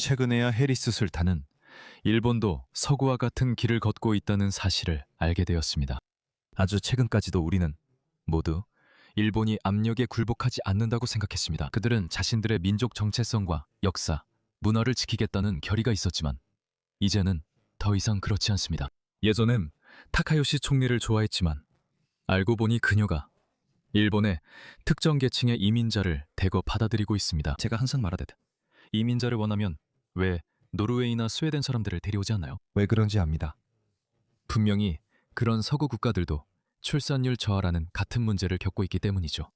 최근에야 해리스 술탄은 일본도 서구와 같은 길을 걷고 있다는 사실을 알게 되었습니다. 아주 최근까지도 우리는 모두 일본이 압력에 굴복하지 않는다고 생각했습니다. 그들은 자신들의 민족 정체성과 역사, 문화를 지키겠다는 결의가 있었지만 이제는 더 이상 그렇지 않습니다. 예전엔 타카요시 총리를 좋아했지만 알고 보니 그녀가 일본의 특정 계층의 이민자를 대거 받아들이고 있습니다. 제가 항상 말하듯 이민자를 원하면 왜 노르웨이나 스웨덴 사람들을 데려오지 않나요? 왜 그런지 압니다. 분명히 그런 서구 국가들도 출산율 저하라는 같은 문제를 겪고 있기 때문이죠.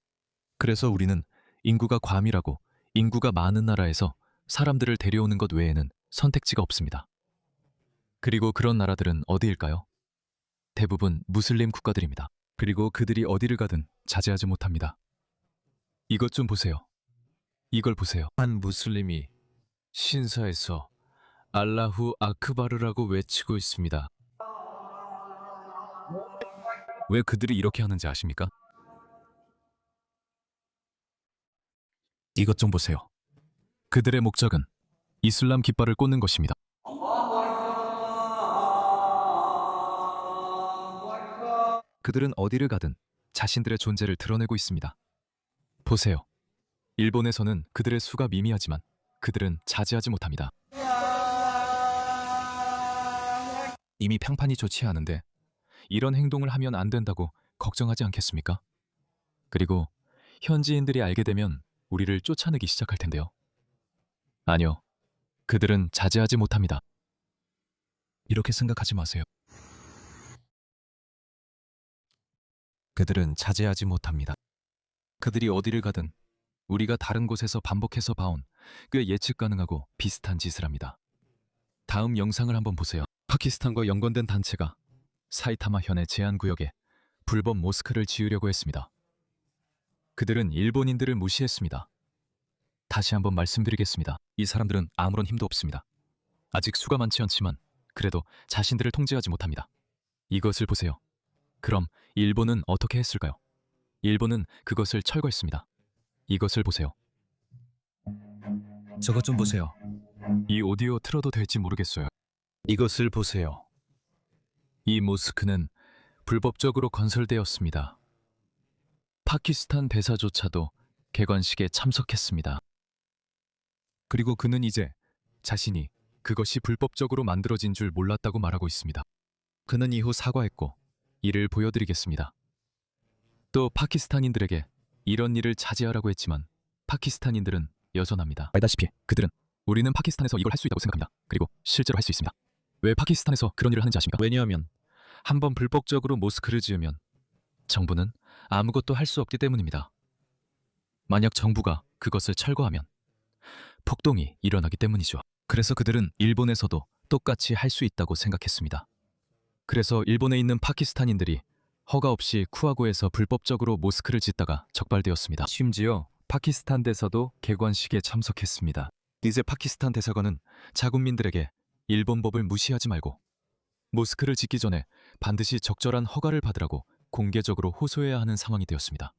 그래서 우리는 인구가 과밀하고 인구가 많은 나라에서 사람들을 데려오는 것 외에는 선택지가 없습니다. 그리고 그런 나라들은 어디일까요? 대부분 무슬림 국가들입니다. 그리고 그들이 어디를 가든 자제하지 못합니다. 이것 좀 보세요. 이걸 보세요. 한 무슬림이 신사에서 알라후 아크바르라고 외치고 있습니다. 왜 그들이 이렇게 하는지 아십니까? 이것 좀 보세요. 그들의 목적은 이슬람 깃발을 꽂는 것입니다. 그들은 어디를 가든 자신들의 존재를 드러내고 있습니다. 보세요. 일본에서는 그들의 수가 미미하지만 그들은 자제하지 못합니다. 이미 평판이 좋지 않은데 이런 행동을 하면 안 된다고 걱정하지 않겠습니까? 그리고 현지인들이 알게 되면 우리를 쫓아내기 시작할 텐데요. 아니요. 그들은 자제하지 못합니다. 이렇게 생각하지 마세요. 그들은 자제하지 못합니다. 그들이 어디를 가든 우리가 다른 곳에서 반복해서 봐온 꽤 예측 가능하고 비슷한 짓을 합니다. 다음 영상을 한번 보세요. 파키스탄과 연관된 단체가 사이타마 현의 제한구역에 불법 모스크를 지으려고 했습니다. 그들은 일본인들을 무시했습니다. 다시 한번 말씀드리겠습니다. 이 사람들은 아무런 힘도 없습니다. 아직 수가 많지 않지만 그래도 자신들을 통제하지 못합니다. 이것을 보세요. 그럼 일본은 어떻게 했을까요? 일본은 그것을 철거했습니다. 이것을 보세요. 저것 좀 보세요. 이 오디오 틀어도 될지 모르겠어요. 이것을 보세요. 이 모스크는 불법적으로 건설되었습니다. 파키스탄 대사조차도 개관식에 참석했습니다. 그리고 그는 이제 자신이 그것이 불법적으로 만들어진 줄 몰랐다고 말하고 있습니다. 그는 이후 사과했고 이를 보여드리겠습니다. 또 파키스탄인들에게 이런 일을 자제하라고 했지만 파키스탄인들은 여전합니다. 알다시피 그들은 우리는 파키스탄에서 이걸 할 수 있다고 생각합니다. 그리고 실제로 할 수 있습니다. 왜 파키스탄에서 그런 일을 하는지 아십니까? 왜냐하면 한번 불법적으로 모스크를 지으면 정부는 아무것도 할 수 없기 때문입니다. 만약 정부가 그것을 철거하면 폭동이 일어나기 때문이죠. 그래서 그들은 일본에서도 똑같이 할 수 있다고 생각했습니다. 그래서 일본에 있는 파키스탄인들이 허가 없이 쿠아고에서 불법적으로 모스크를 짓다가 적발되었습니다. 심지어 파키스탄 대사도 개관식에 참석했습니다. 이제 파키스탄 대사관은 자국민들에게 일본 법을 무시하지 말고 모스크를 짓기 전에 반드시 적절한 허가를 받으라고 공개적으로 호소해야 하는 상황이 되었습니다.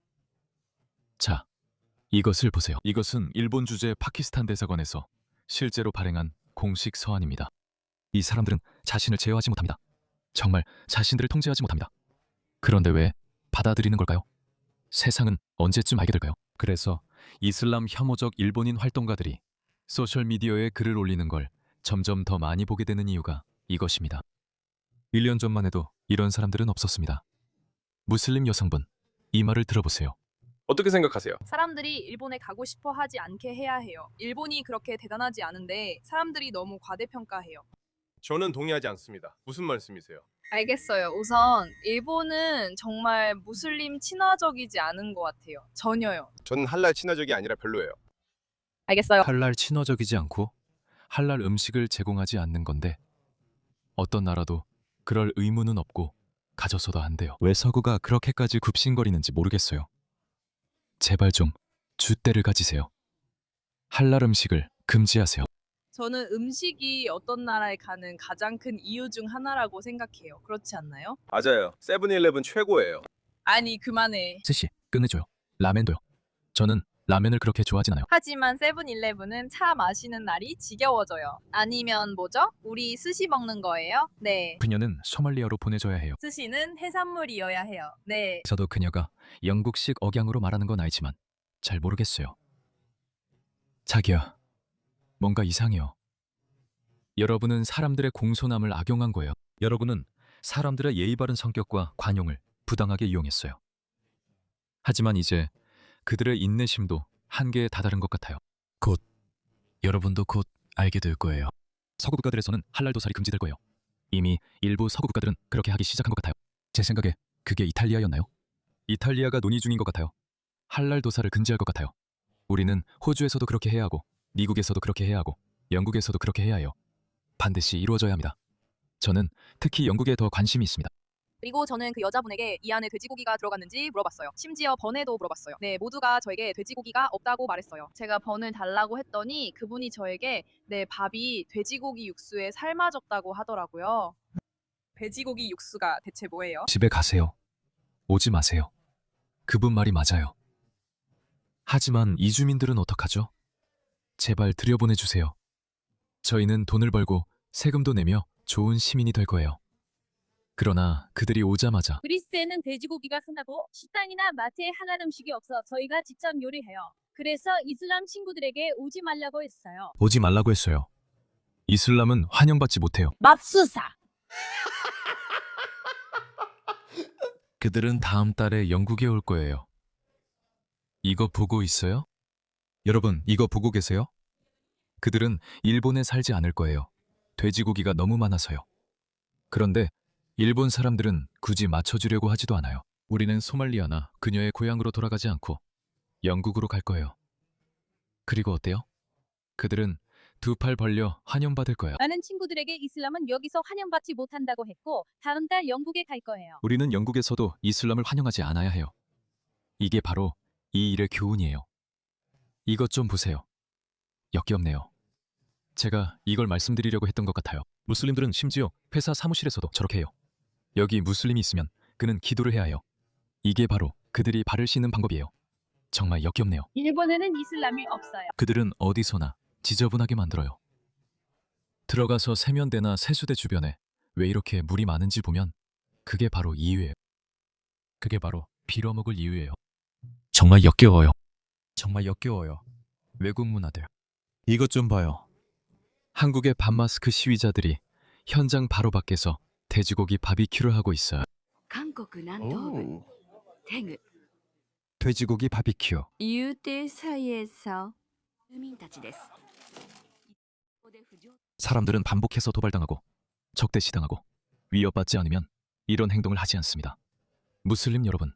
자, 이것을 보세요. 이것은 일본 주재 파키스탄 대사관에서 실제로 발행한 공식 서한입니다. 이 사람들은 자신을 제어하지 못합니다. 정말 자신들을 통제하지 못합니다. 그런데 왜 받아들이는 걸까요? 세상은 언제쯤 알게 될까요? 그래서 이슬람 혐오적 일본인 활동가들이 소셜미디어에 글을 올리는 걸 점점 더 많이 보게 되는 이유가 이것입니다. 1년 전만 해도 이런 사람들은 없었습니다. 무슬림 여성분, 이 말을 들어보세요. 어떻게 생각하세요? 사람들이 일본에 가고 싶어 하지 않게 해야 해요. 일본이 그렇게 대단하지 않은데 사람들이 너무 과대평가해요. 저는 동의하지 않습니다. 무슨 말씀이세요? 알겠어요. 우선 일본은 정말 무슬림 친화적이지 않은 것 같아요. 전혀요. 저는 할랄 친화적이 아니라 별로예요. 알겠어요. 할랄 친화적이지 않고 할랄 음식을 제공하지 않는 건데 어떤 나라도 그럴 의무는 없고 가져서도 안 돼요. 왜 서구가 그렇게까지 굽신거리는지 모르겠어요. 제발 좀 줏대를 가지세요. 할랄 음식을 금지하세요. 저는 음식이 어떤 나라에 가는 가장 큰 이유 중 하나라고 생각해요. 그렇지 않나요? 맞아요. 세븐일레븐 최고예요. 아니, 그만해. 스시 끝내줘요. 라멘도요. 저는 라면을 그렇게 좋아하진 않아요. 하지만 세븐일레븐은 차 마시는 날이 지겨워져요. 아니면 뭐죠? 우리 스시 먹는 거예요? 네. 그녀는 소말리아로 보내줘야 해요. 스시는 해산물이어야 해요. 네. 저도 그녀가 영국식 억양으로 말하는 건 알지만 잘 모르겠어요. 자기야, 뭔가 이상해요. 여러분은 사람들의 공손함을 악용한 거예요. 여러분은 사람들의 예의 바른 성격과 관용을 부당하게 이용했어요. 하지만 이제 그들의 인내심도 한계에 다다른 것 같아요. 여러분도 곧 알게 될 거예요. 서구 국가들에서는 할랄 도살이 금지될 거예요. 이미 일부 서구 국가들은 그렇게 하기 시작한 것 같아요. 제 생각에 그게 이탈리아였나요? 이탈리아가 논의 중인 것 같아요. 할랄 도살을 금지할 것 같아요. 우리는 호주에서도 그렇게 해야 하고 미국에서도 그렇게 해야 하고 영국에서도 그렇게 해야 해요. 반드시 이루어져야 합니다. 저는 특히 영국에 더 관심이 있습니다. 그리고 저는 그 여자분에게 이 안에 돼지고기가 들어갔는지 물어봤어요. 심지어 번에도 물어봤어요. 네, 모두가 저에게 돼지고기가 없다고 말했어요. 제가 번을 달라고 했더니 그분이 저에게 네, 밥이 돼지고기 육수에 삶아졌다고 하더라고요. 돼지고기 육수가 대체 뭐예요? 집에 가세요. 오지 마세요. 그분 말이 맞아요. 하지만 이주민들은 어떡하죠? 제발 들여보내주세요. 저희는 돈을 벌고 세금도 내며 좋은 시민이 될 거예요. 그러나 그들이 오자마자 그리스에는 돼지고기가 흔하고 식당이나 마트에 한한 음식이 없어 저희가 직접 요리해요. 그래서 이슬람 친구들에게 오지 말라고 했어요. 오지 말라고 했어요. 이슬람은 환영받지 못해요. 맙수사. 그들은 다음 달에 영국에 올 거예요. 이거 보고 있어요? 여러분, 이거 보고 계세요? 그들은 일본에 살지 않을 거예요. 돼지고기가 너무 많아서요. 그런데 일본 사람들은 굳이 맞춰주려고 하지도 않아요. 우리는 소말리아나 그녀의 고향으로 돌아가지 않고 영국으로 갈 거예요. 그리고 어때요? 그들은 두 팔 벌려 환영받을 거예요. 많은 친구들에게 이슬람은 여기서 환영받지 못한다고 했고 다음 달 영국에 갈 거예요. 우리는 영국에서도 이슬람을 환영하지 않아야 해요. 이게 바로 이 일의 교훈이에요. 이것 좀 보세요. 역겹네요. 제가 이걸 말씀드리려고 했던 것 같아요. 무슬림들은 심지어 회사 사무실에서도 저렇게 해요. 여기 무슬림이 있으면 그는 기도를 해야 해요. 이게 바로 그들이 발을 씻는 방법이에요. 정말 역겹네요. 일본에는 이슬람이 없어요. 그들은 어디서나 지저분하게 만들어요. 들어가서 세면대나 세수대 주변에 왜 이렇게 물이 많은지 보면 그게 바로 이유예요. 그게 바로 빌어먹을 이유예요. 정말 역겨워요. 정말 역겨워요. 외국 문화들. 이것 좀 봐요. 한국의 반마스크 시위자들이 현장 바로 밖에서 돼지고기 바비큐를 하고 있어요. 韓国南東部テグ 돼지고기 바비큐. ユーテサイエサ住民たちです。 사람들은 반복해서 도발당하고 적대시당하고 위협받지 않으면 이런 행동을 하지 않습니다. 무슬림 여러분,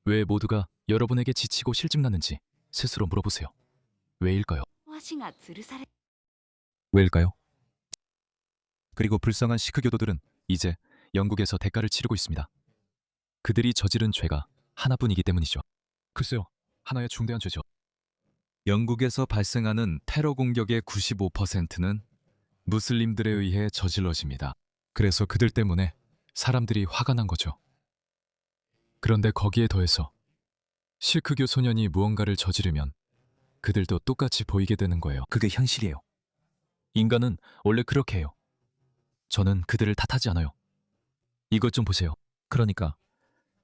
왜 모두가 여러분에게 지치고 실증나는지 스스로 물어보세요. 왜일까요? 足が吊るされ 왜일까요? 그리고 불쌍한 시크 교도들은 이제 영국에서 대가를 치르고 있습니다. 그들이 저지른 죄가 하나뿐이기 때문이죠. 글쎄요, 하나의 중대한 죄죠. 영국에서 발생하는 테러 공격의 95%는 무슬림들에 의해 저질러집니다. 그래서 그들 때문에 사람들이 화가 난 거죠. 그런데 거기에 더해서 시크교 소년이 무언가를 저지르면 그들도 똑같이 보이게 되는 거예요. 그게 현실이에요. 인간은 원래 그렇게 해요. 저는 그들을 탓하지 않아요. 이것 좀 보세요. 그러니까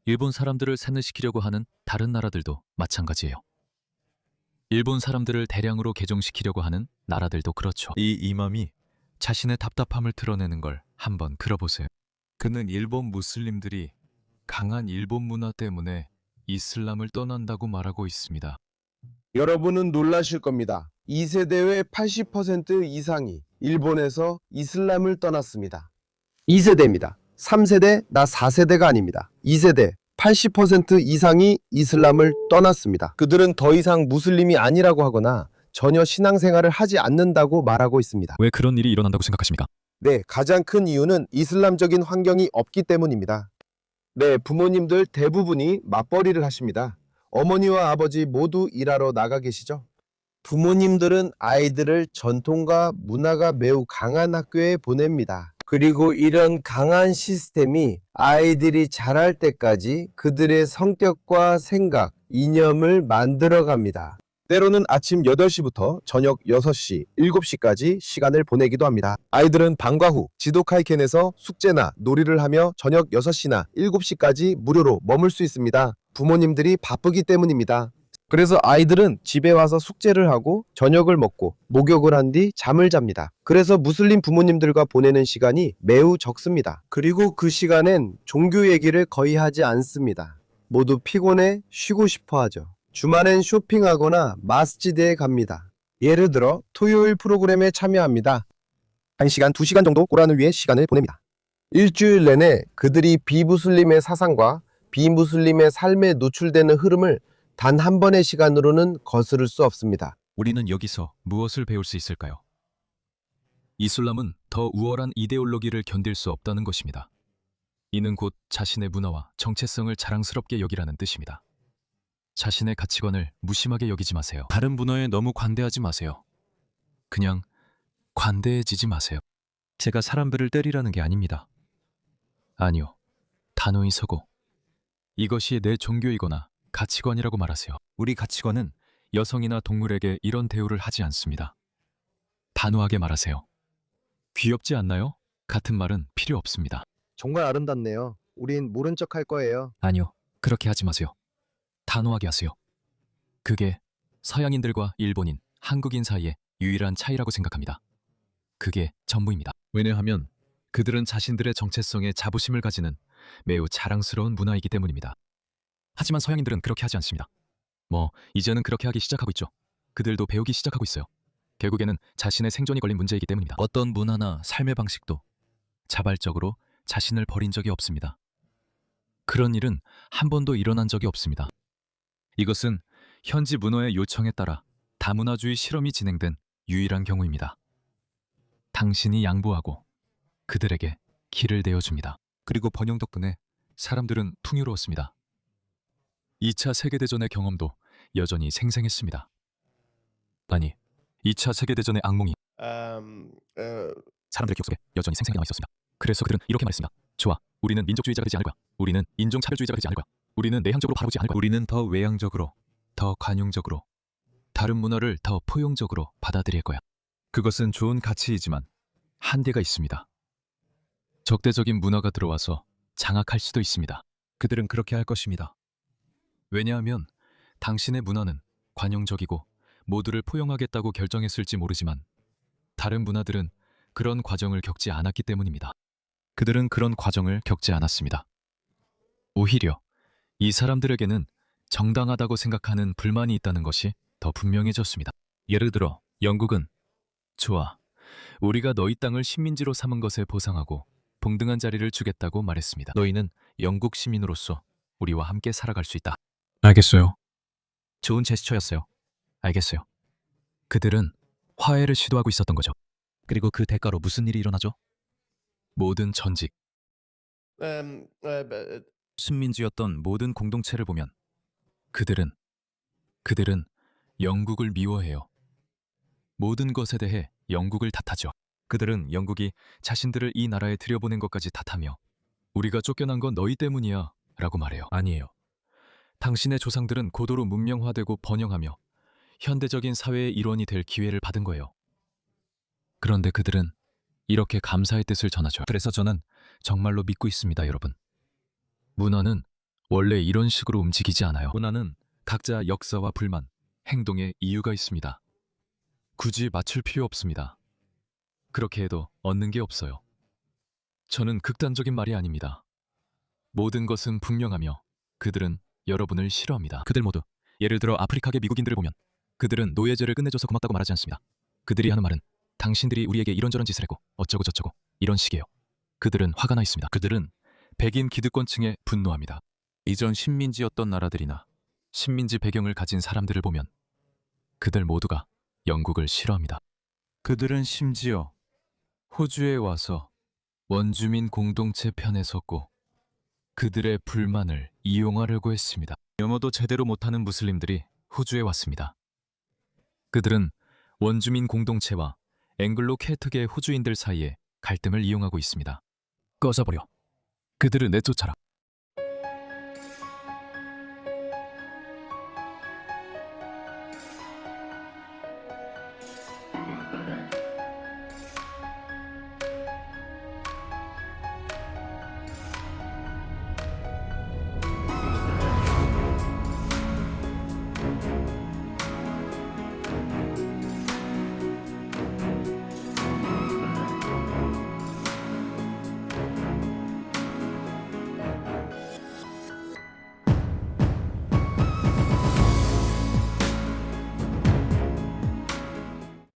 일본 사람들을 세뇌시키려고 하는 다른 나라들도 마찬가지예요. 일본 사람들을 대량으로 개종시키려고 하는 나라들도 그렇죠. 이 이맘이 자신의 답답함을 드러내는 걸 한번 들어보세요. 그는 일본 무슬림들이 강한 일본 문화 때문에 이슬람을 떠난다고 말하고 있습니다. 여러분은 놀라실 겁니다. 2세대의 80% 이상이 일본에서 이슬람을 떠났습니다. 2세대입니다. 3세대, 나 4세대가 아닙니다. 2세대 80% 이상이 이슬람을 떠났습니다. 그들은 더 이상 무슬림이 아니라고 하거나 전혀 신앙생활을 하지 않는다고 말하고 있습니다. 왜 그런 일이 일어난다고 생각하십니까? 네, 가장 큰 이유는 이슬람적인 환경이 없기 때문입니다. 네, 부모님들 대부분이 맞벌이를 하십니다. 어머니와 아버지 모두 일하러 나가 계시죠? 부모님들은 아이들을 전통과 문화가 매우 강한 학교에 보냅니다. 그리고 이런 강한 시스템이 아이들이 자랄 때까지 그들의 성격과 생각, 이념을 만들어 갑니다. 때로는 아침 8시부터 저녁 6시, 7시까지 시간을 보내기도 합니다. 아이들은 방과 후 지도카이켄에서 숙제나 놀이를 하며 저녁 6시나 7시까지 무료로 머물 수 있습니다. 부모님들이 바쁘기 때문입니다. 그래서 아이들은 집에 와서 숙제를 하고 저녁을 먹고 목욕을 한 뒤 잠을 잡니다. 그래서 무슬림 부모님들과 보내는 시간이 매우 적습니다. 그리고 그 시간엔 종교 얘기를 거의 하지 않습니다. 모두 피곤해 쉬고 싶어 하죠. 주말엔 쇼핑하거나 마스지드에 갑니다. 예를 들어 토요일 프로그램에 참여합니다. 1시간, 2시간 정도 꾸란을 위해 시간을 보냅니다. 일주일 내내 그들이 비무슬림의 사상과 비무슬림의 삶에 노출되는 흐름을 단 한 번의 시간으로는 거스를 수 없습니다. 우리는 여기서 무엇을 배울 수 있을까요? 이슬람은 더 우월한 이데올로기를 견딜 수 없다는 것입니다. 이는 곧 자신의 문화와 정체성을 자랑스럽게 여기라는 뜻입니다. 자신의 가치관을 무심하게 여기지 마세요. 다른 문화에 너무 관대하지 마세요. 그냥 관대해지지 마세요. 제가 사람들을 때리라는 게 아닙니다. 아니요. 단호히 서고 이것이 내 종교이거나 가치관이라고 말하세요. 우리 가치관은 여성이나 동물에게 이런 대우를 하지 않습니다. 단호하게 말하세요. 귀엽지 않나요? 같은 말은 필요 없습니다. 정말 아름답네요. 우린 모른 척 할 거예요. 아니요. 그렇게 하지 마세요. 단호하게 하세요. 그게 서양인들과 일본인, 한국인 사이의 유일한 차이라고 생각합니다. 그게 전부입니다. 왜냐하면 그들은 자신들의 정체성에 자부심을 가지는 매우 자랑스러운 문화이기 때문입니다. 하지만 서양인들은 그렇게 하지 않습니다. 이제는 그렇게 하기 시작하고 있죠. 그들도 배우기 시작하고 있어요. 결국에는 자신의 생존이 걸린 문제이기 때문입니다. 어떤 문화나 삶의 방식도 자발적으로 자신을 버린 적이 없습니다. 그런 일은 한 번도 일어난 적이 없습니다. 이것은 현지 문화의 요청에 따라 다문화주의 실험이 진행된 유일한 경우입니다. 당신이 양보하고 그들에게 길을 내어줍니다. 그리고 번영 덕분에 사람들은 풍요로웠습니다. 2차 세계대전의 경험도 여전히 생생했습니다. 아니, 2차 세계대전의 악몽이 사람들의 기억 속에 여전히 생생히 남아있었습니다. 그래서 그들은 이렇게 말했습니다. 좋아, 우리는 민족주의자가 되지 않을 거야. 우리는 인종차별주의자가 되지 않을 거야. 우리는 내향적으로 바라보지 않을 거야. 우리는 더 외향적으로, 더 관용적으로, 다른 문화를 더 포용적으로 받아들일 거야. 그것은 좋은 가치이지만 한계가 있습니다. 적대적인 문화가 들어와서 장악할 수도 있습니다. 그들은 그렇게 할 것입니다. 왜냐하면 당신의 문화는 관용적이고 모두를 포용하겠다고 결정했을지 모르지만 다른 문화들은 그런 과정을 겪지 않았기 때문입니다. 그들은 그런 과정을 겪지 않았습니다. 오히려 이 사람들에게는 정당하다고 생각하는 불만이 있다는 것이 더 분명해졌습니다. 예를 들어 영국은 좋아, 우리가 너희 땅을 식민지로 삼은 것에 보상하고 동등한 자리를 주겠다고 말했습니다. 너희는 영국 시민으로서 우리와 함께 살아갈 수 있다. 알겠어요. 좋은 제스처였어요. 알겠어요. 그들은 화해를 시도하고 있었던 거죠. 그리고 그 대가로 무슨 일이 일어나죠? 모든 전직, 식민지였던 모든 공동체를 보면 그들은 영국을 미워해요. 모든 것에 대해 영국을 탓하죠. 그들은 영국이 자신들을 이 나라에 들여보낸 것까지 탓하며 우리가 쫓겨난 건 너희 때문이야 라고 말해요. 아니에요. 당신의 조상들은 고도로 문명화되고 번영하며 현대적인 사회의 일원이 될 기회를 받은 거예요. 그런데 그들은 이렇게 감사의 뜻을 전하죠. 그래서 저는 정말로 믿고 있습니다, 여러분. 문화는 원래 이런 식으로 움직이지 않아요. 문화는 각자 역사와 불만, 행동에 이유가 있습니다. 굳이 맞출 필요 없습니다. 그렇게 해도 얻는 게 없어요. 저는 극단적인 말이 아닙니다. 모든 것은 분명하며 그들은 여러분을 싫어합니다. 그들 모두, 예를 들어 아프리카계 미국인들을 보면 그들은 노예제를 끝내줘서 고맙다고 말하지 않습니다. 그들이 하는 말은 당신들이 우리에게 이런저런 짓을 했고 어쩌고 저쩌고 이런 식이에요. 그들은 화가 나 있습니다. 그들은 백인 기득권층에 분노합니다. 이전 식민지였던 나라들이나 식민지 배경을 가진 사람들을 보면 그들 모두가 영국을 싫어합니다. 그들은 심지어 호주에 와서 원주민 공동체 편에 섰고 그들의 불만을 이용하려고 했습니다. 영어도 제대로 못하는 무슬림들이 호주에 왔습니다. 그들은 원주민 공동체와 앵글로 켈트계 호주인들 사이에 갈등을 이용하고 있습니다. 꺼져버려. 그들을 내쫓아라.